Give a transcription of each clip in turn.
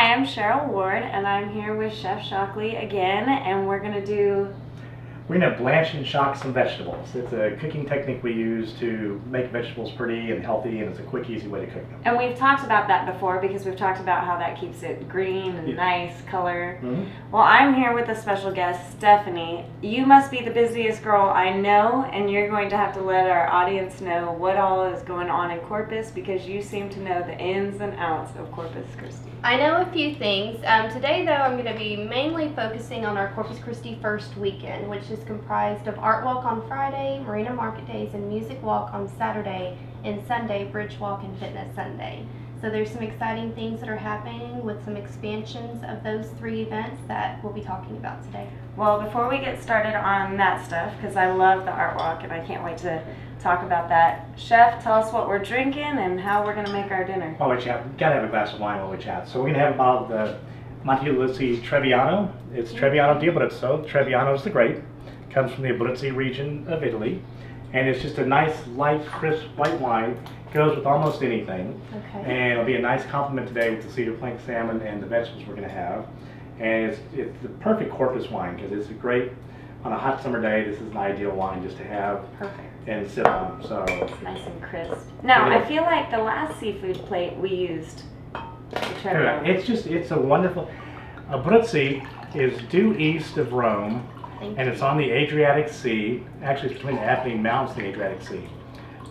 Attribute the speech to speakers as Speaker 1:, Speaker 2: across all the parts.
Speaker 1: Hi, I'm Cheryl Ward, and I'm here with Chef Shockley again, and we're going to
Speaker 2: blanch and shock some vegetables. It's a cooking technique we use to make vegetables pretty and healthy, and it's a quick, easy way to cook them.
Speaker 1: And we've talked about that before because we've talked about how that keeps it green and nice color. Well, I'm here with a special guest, Stefany. You must be the busiest girl I know, and you're going to have to let our audience know what all is going on in Corpus because you seem to know the ins and outs of Corpus Christi.
Speaker 3: I know a few things. Today, though, I'm going to be mainly focusing on our Corpus Christi first weekend, which is comprised of Art Walk on Friday, Marina Market Days, and Music Walk on Saturday, and Sunday, Bridge Walk and Fitness Sunday. So there's some exciting things that are happening with some expansions of those three events that we'll be talking about today.
Speaker 1: Well, before we get started on that stuff, because I love the Art Walk and I can't wait to talk about that, Chef, tell us what we're drinking and how we're going to make our dinner.
Speaker 2: While we chat, we've got to have a glass of wine while we chat. So we're going to have a bottle of the Ulisse Trebbiano. It's Trebbiano di Abruzzo. Trebbiano is the grape. Comes from the Abruzzi region of Italy. And it's just a nice, light, crisp white wine. Goes with almost anything.
Speaker 3: Okay.
Speaker 2: And it'll be a nice complement today with the cedar plank salmon and the vegetables we're going to have. And it's the perfect Corpus wine because it's a great, on a hot summer day, this is an ideal wine just to have and sip on. So
Speaker 1: it's nice and crisp. Now, I feel like the last seafood plate we used,
Speaker 2: it's a wonderful, Abruzzi is due east of Rome, and it's on the Adriatic Sea. Actually, it's between the Apennine Mountains and the Adriatic Sea.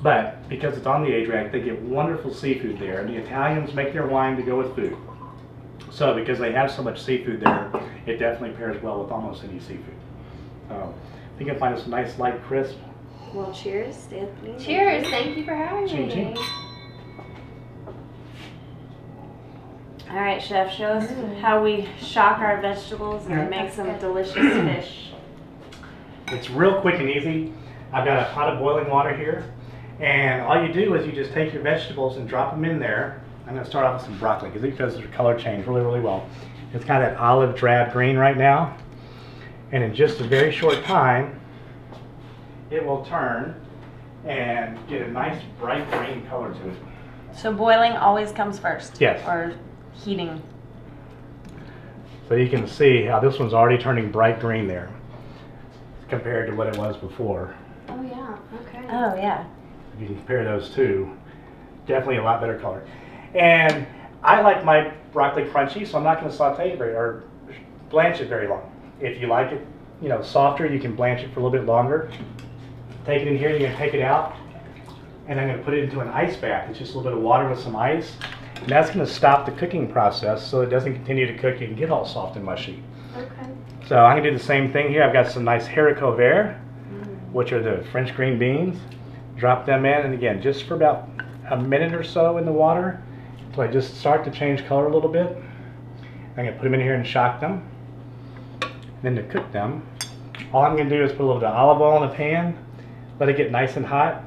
Speaker 2: But because it's on the Adriatic, they get wonderful seafood there, and the Italians make their wine to go with food. So because they have so much seafood there, it definitely pairs well with almost any seafood. I think you'll find us a nice, light, crisp.
Speaker 1: Well, cheers, Stefany.
Speaker 3: Cheers! Thank you for having
Speaker 2: me.
Speaker 1: All right, Chef, show us how we shock our vegetables and make some delicious fish.
Speaker 2: It's real quick and easy. I've got a pot of boiling water here, and all you do is you just take your vegetables and drop them in there. I'm going to start off with some broccoli because it does their color change really, really well. It's kind of that olive drab green right now, and in just a very short time, it will turn and get a nice bright green color to it.
Speaker 1: So boiling always comes first?
Speaker 2: Yes.
Speaker 1: Or heating?
Speaker 2: So you can see how this one's already turning bright green there compared to what it was before.
Speaker 3: Oh yeah, okay.
Speaker 1: Oh yeah.
Speaker 2: If you can compare those two, definitely a lot better color. And I like my broccoli crunchy, so I'm not going to saute it or blanch it very long. If you like it, softer, you can blanch it for a little bit longer. Take it in here, you're going to take it out, and I'm going to put it into an ice bath. It's just a little bit of water with some ice, and that's going to stop the cooking process so it doesn't continue to cook and get all soft and mushy.
Speaker 3: Okay.
Speaker 2: So I'm going to do the same thing here. I've got some nice haricots verts, which are the French green beans. Drop them in, and again, just for about a minute or so in the water, until I just start to change color a little bit. I'm going to put them in here and shock them. Then to cook them, all I'm going to do is put a little bit of olive oil in the pan, let it get nice and hot,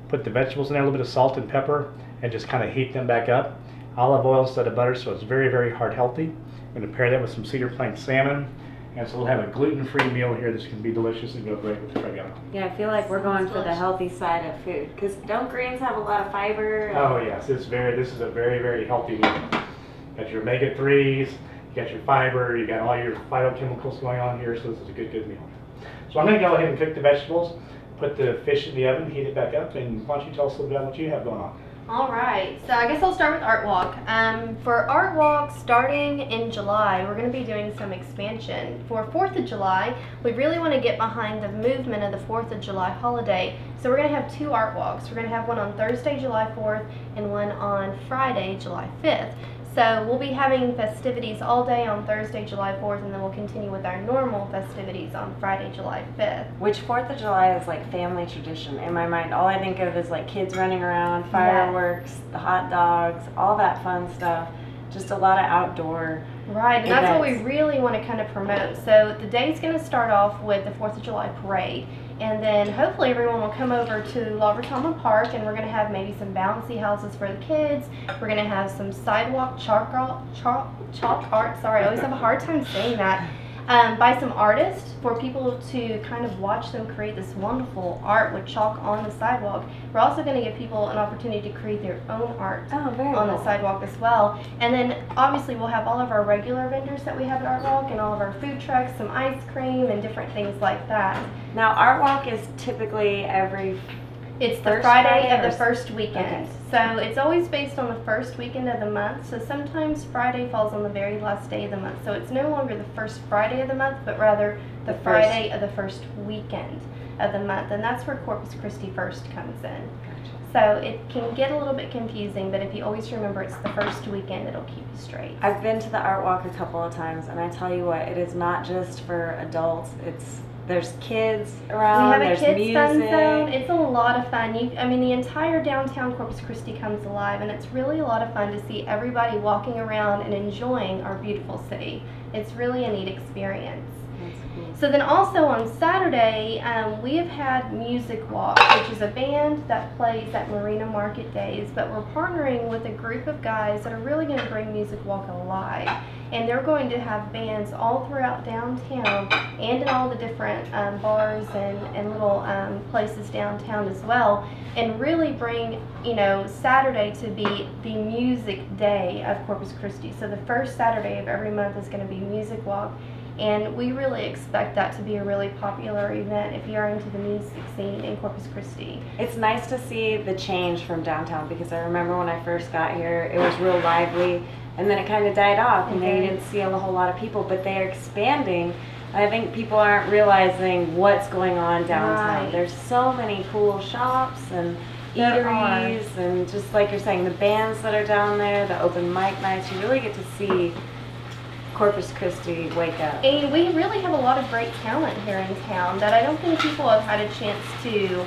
Speaker 2: put the vegetables in there, a little bit of salt and pepper, and just kind of heat them back up. Olive oil instead of butter, so it's very, very heart healthy. I'm going to pair that with some cedar plank salmon, and so we'll have a gluten-free meal here that's going to be delicious and go great with the Trebbiano.
Speaker 1: Yeah, I feel like we're going for the healthy side of food, because don't greens have a lot of fiber?
Speaker 2: Oh yes, this is a very, very healthy meal. You got your omega-3s, you got your fiber, you got all your phytochemicals going on here, so this is a good, good meal. So I'm going to go ahead and cook the vegetables, put the fish in the oven, heat it back up, and why don't you tell us a little bit about what you have going on?
Speaker 3: All right, so I guess I'll start with Art Walk. For Art Walk, starting in July, we're going to be doing some expansion. For 4th of July, we really want to get behind the movement of the 4th of July holiday. So we're going to have 2 Art Walks. We're going to have one on Thursday, July 4th, and one on Friday, July 5th. So we'll be having festivities all day on Thursday, July 4th, and then we'll continue with our normal festivities on Friday, July 5th.
Speaker 1: Which 4th of July is like family tradition in my mind. All I think of is like kids running around, fireworks, the hot dogs, all that fun stuff. Just a lot of outdoor
Speaker 3: Right, and that's what we really want to kind of promote. So the day's going to start off with the 4th of July parade. And then hopefully everyone will come over to La Vertama Park, and we're going to have maybe some bouncy houses for the kids. We're going to have some sidewalk chalk art. Sorry, I always have a hard time saying that. by some artists for people to kind of watch them create this wonderful art with chalk on the sidewalk. We're also going to give people an opportunity to create their own art on the sidewalk as well. And then obviously we'll have all of our regular vendors that we have at Art Walk and all of our food trucks, some ice cream and different things like that.
Speaker 1: Now Art Walk is typically
Speaker 3: it's the Friday of the first weekend. Okay. So it's always based on the first weekend of the month. So sometimes Friday falls on the very last day of the month. So it's no longer the first Friday of the month, but rather the Friday of the first weekend of the month. And that's where Corpus Christi First comes in. So it can get a little bit confusing, but if you always remember it's the first weekend, it'll keep you straight.
Speaker 1: I've been to the Art Walk a couple of times, and I tell you what, it is not just for adults. There's kids around,
Speaker 3: we have a kids
Speaker 1: music.
Speaker 3: Fun zone. It's a lot of fun. I mean, the entire downtown Corpus Christi comes alive, and it's really a lot of fun to see everybody walking around and enjoying our beautiful city. It's really a neat experience. So then also on Saturday, we have had Music Walk, which is a band that plays at Marina Market Days, but we're partnering with a group of guys that are really going to bring Music Walk alive. And they're going to have bands all throughout downtown and in all the different bars and little places downtown as well, and really bring, Saturday to be the music day of Corpus Christi. So the first Saturday of every month is going to be Music Walk. And we really expect that to be a really popular event if you're into the music scene in Corpus Christi.
Speaker 1: It's nice to see the change from downtown, because I remember when I first got here, it was real lively, and then it kind of died off, and then you didn't see a whole lot of people, but they are expanding. I think people aren't realizing what's going on downtown.
Speaker 3: Right.
Speaker 1: There's so many cool shops and eateries, and just like you're saying, the bands that are down there, the open mic nights, you really get to see Corpus Christi wake up.
Speaker 3: And we really have a lot of great talent here in town that I don't think people have had a chance to,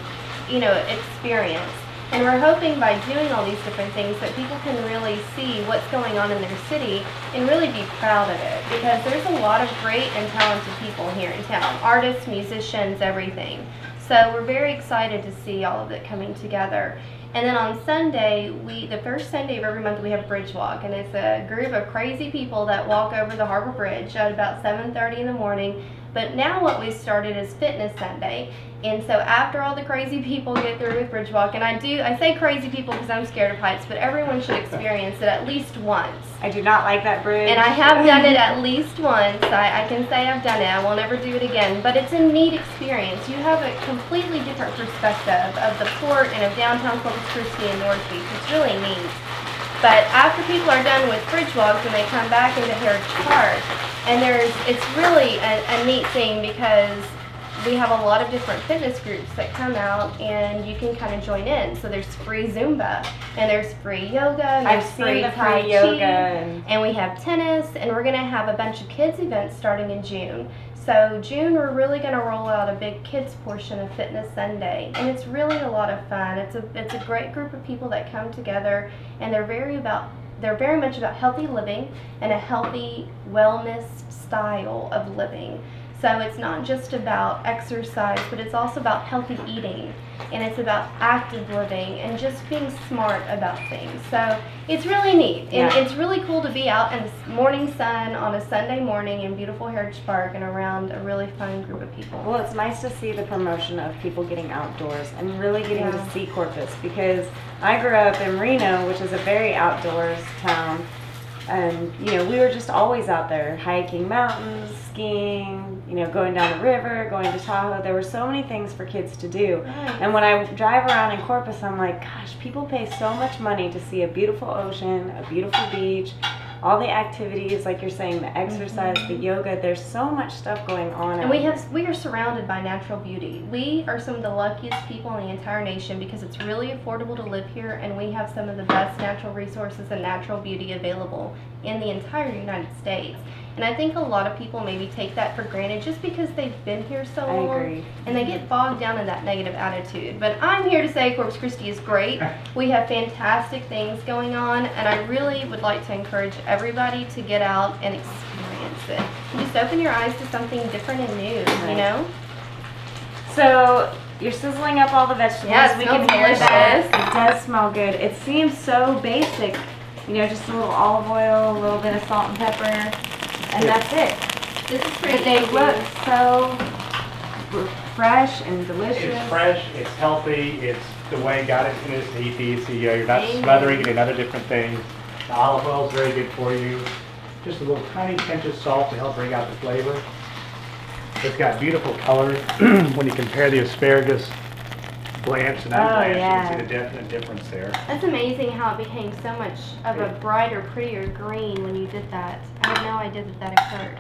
Speaker 3: experience. And we're hoping by doing all these different things that people can really see what's going on in their city and really be proud of it, because there's a lot of great and talented people here in town, artists, musicians, everything. So we're very excited to see all of it coming together. And then on Sunday, the first Sunday of every month, we have Bridge Walk, and it's a group of crazy people that walk over the Harbor Bridge at about 7:30 in the morning. But now what we started is Fitness Sunday. And so after all the crazy people get through with Bridge Walk, and I say crazy people because I'm scared of heights, but everyone should experience it at least once.
Speaker 1: I do not like that bridge.
Speaker 3: And I have done it at least once. I can say I've done it. I will never do it again. But it's a neat experience. You have a completely different perspective of the port and of downtown Corpus Christi and North Beach. It's really neat. But after people are done with Bridge Walks, and they come back into Heritage Park, and it's really a neat thing, because we have a lot of different fitness groups that come out, and you can kind of join in. So there's free Zumba, and there's free yoga, and there's free Tai Chi, and we have tennis, and we're going to have a bunch of kids events starting in June. So June, we're really going to roll out a big kids portion of Fitness Sunday, and it's really a lot of fun. It's a great group of people that come together, and they're very much about healthy living and a healthy wellness style of living. So it's not just about exercise, but it's also about healthy eating, and it's about active living and just being smart about things. So it's really neat, and it's really cool to be out in the morning sun on a Sunday morning in beautiful Heritage Park and around a really fun group of people.
Speaker 1: Well, it's nice to see the promotion of people getting outdoors and really getting to see Corpus, because I grew up in Reno, which is a very outdoors town. And, we were just always out there hiking mountains, skiing, going down the river, going to Tahoe. There were so many things for kids to do.
Speaker 3: Right.
Speaker 1: And when I drive around in Corpus, I'm like, gosh, people pay so much money to see a beautiful ocean, a beautiful beach, all the activities, like you're saying, the exercise, the yoga. There's so much stuff going on.
Speaker 3: And we are surrounded by natural beauty. We are some of the luckiest people in the entire nation, because it's really affordable to live here, and we have some of the best natural resources and natural beauty available in the entire United States. And I think a lot of people maybe take that for granted just because they've been here so long.
Speaker 1: I agree.
Speaker 3: And they get bogged down in that negative attitude. But I'm here to say Corpus Christi is great. We have fantastic things going on, and I really would like to encourage everybody to get out and experience it. And just open your eyes to something different and new,
Speaker 1: So you're sizzling up all the vegetables.
Speaker 3: Yes,
Speaker 1: we can hear
Speaker 3: delicious.
Speaker 1: that. It does smell good. It seems so basic. Just a little olive oil, a little bit of salt and pepper, and that's it.
Speaker 3: This is pretty
Speaker 1: But they
Speaker 3: easy.
Speaker 1: look so fresh and delicious.
Speaker 2: It's fresh, it's healthy, it's the way God intended it to be, so you're not
Speaker 3: Amen.
Speaker 2: smothering it in other different things. The olive oil is very good for you. Just a little tiny pinch of salt to help bring out the flavor. It's got beautiful color. When you compare the asparagus blanched and unblanched, you can see the definite difference there.
Speaker 3: That's amazing how it became so much of a brighter, prettier green when you did that. I had no idea that occurred.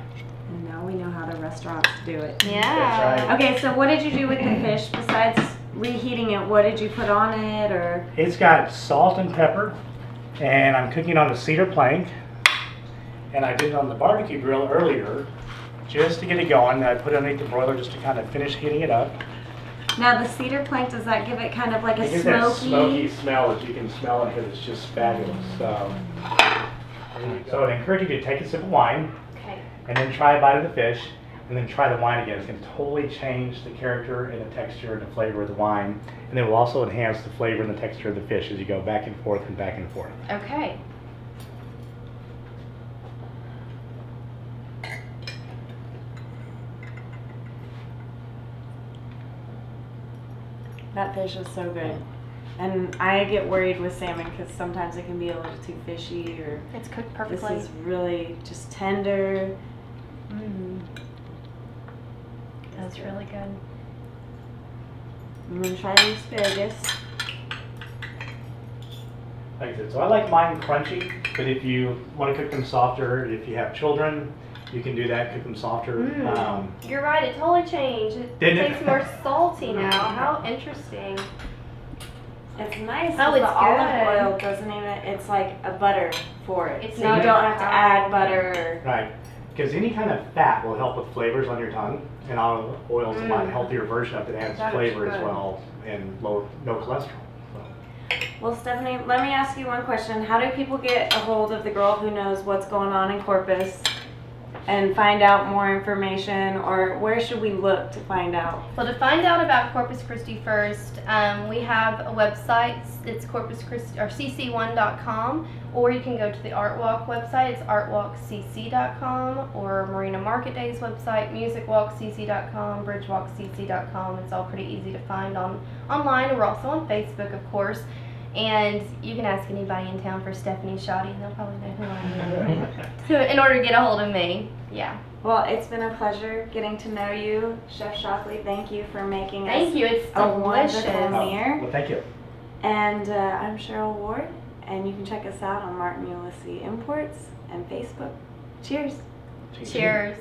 Speaker 1: And now we know how the restaurants do it.
Speaker 3: Yeah.
Speaker 2: That's right.
Speaker 1: Okay, so what did you do with the fish besides reheating it? What did you put on it, or?
Speaker 2: It's got salt and pepper, and I'm cooking on a cedar plank. And I did it on the barbecue grill earlier, just to get it going. I put it underneath the broiler just to kind of finish heating it up.
Speaker 1: Now the cedar plank, does that give it kind of like a
Speaker 2: It gives that smoky smell that you can smell it because it's just fabulous. So I encourage you to take a sip of wine,
Speaker 3: Okay.
Speaker 2: and then try a bite of the fish, and then try the wine again. It's going to totally change the character and the texture and the flavor of the wine, and it will also enhance the flavor and the texture of the fish as you go back and forth and back and forth.
Speaker 3: Okay.
Speaker 1: That fish is so good. And I get worried with salmon because sometimes it can be a little too fishy, or
Speaker 3: It's cooked
Speaker 1: this
Speaker 3: perfectly.
Speaker 1: is really just tender.
Speaker 3: That's really good.
Speaker 1: I'm gonna try the asparagus.
Speaker 2: Like I said, so I like mine crunchy, but if you want to cook them softer, if you have children, you can do that, cook them softer.
Speaker 3: You're right, it totally changed. It
Speaker 2: Didn't it?
Speaker 3: tastes more salty now. How interesting.
Speaker 1: It's nice.
Speaker 3: Oh,
Speaker 1: 'cause
Speaker 3: it's
Speaker 1: the olive
Speaker 3: good.
Speaker 1: oil doesn't even. It's like a butter for it.
Speaker 3: It's
Speaker 1: so
Speaker 3: not
Speaker 1: you
Speaker 3: a
Speaker 1: don't have to
Speaker 3: powder.
Speaker 1: add butter.
Speaker 2: Right, because any kind of fat will help with flavors on your tongue, and olive oil is a lot healthier version of it, adds
Speaker 3: That is
Speaker 2: flavor as
Speaker 3: good.
Speaker 2: well, and no cholesterol. So.
Speaker 1: Well, Stephanie, let me ask you one question. How do people get a hold of the girl who knows what's going on in Corpus and find out more information, or where should we look to find out?
Speaker 3: Well, to find out about Corpus Christi first, we have a website. It's Corpus Christi or cc1.com, or you can go to the Art Walk website. It's artwalkcc.com, or Marina Market Days website, musicwalkcc.com, bridgewalkcc.com. It's all pretty easy to find online. We're also on Facebook, of course. And you can ask anybody in town for Stefany Schade, and they'll probably know who I am. So, in order to get a hold of me, yeah.
Speaker 1: Well, it's been a pleasure getting to know you, Chef Shockley. Thank you for making
Speaker 3: Thank
Speaker 1: us
Speaker 3: you. It's
Speaker 1: a wonderful
Speaker 3: delicious.
Speaker 1: meal.
Speaker 2: Well, thank you.
Speaker 1: And I'm Cheryl Ward, and you can check us out on Martin Ulisse Imports and Facebook. Cheers.
Speaker 3: Cheers.